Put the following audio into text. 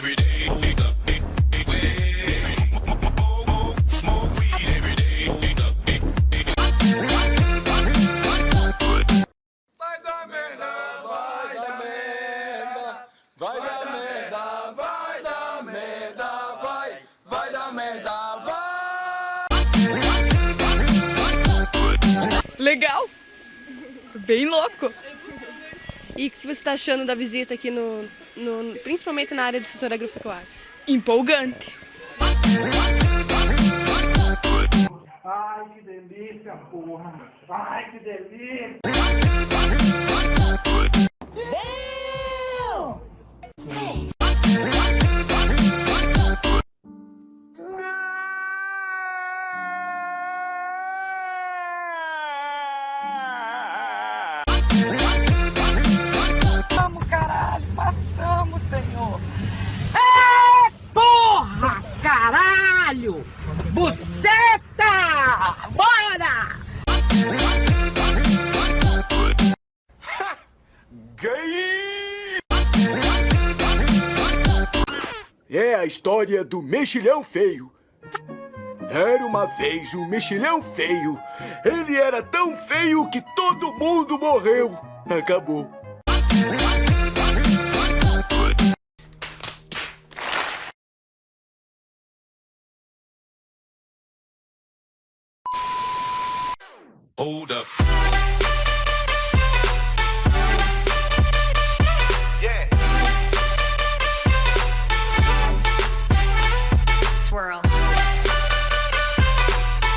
Vai dar merda, vai dar merda, vai dar merda, vai dar merda, vai dar merda, vai. Legal! Bem louco! E o que você está achando da visita aqui principalmente na área do setor agropecuário? Empolgante! Ai, que delícia, porra! Ai, que delícia! Passamos, caralho! Passamos, senhor! É, porra! Caralho! Buceta! Bora! É a história do mexilhão feio. Era uma vez um mexilhão feio. Ele era tão feio que todo mundo morreu. Acabou. Hold up.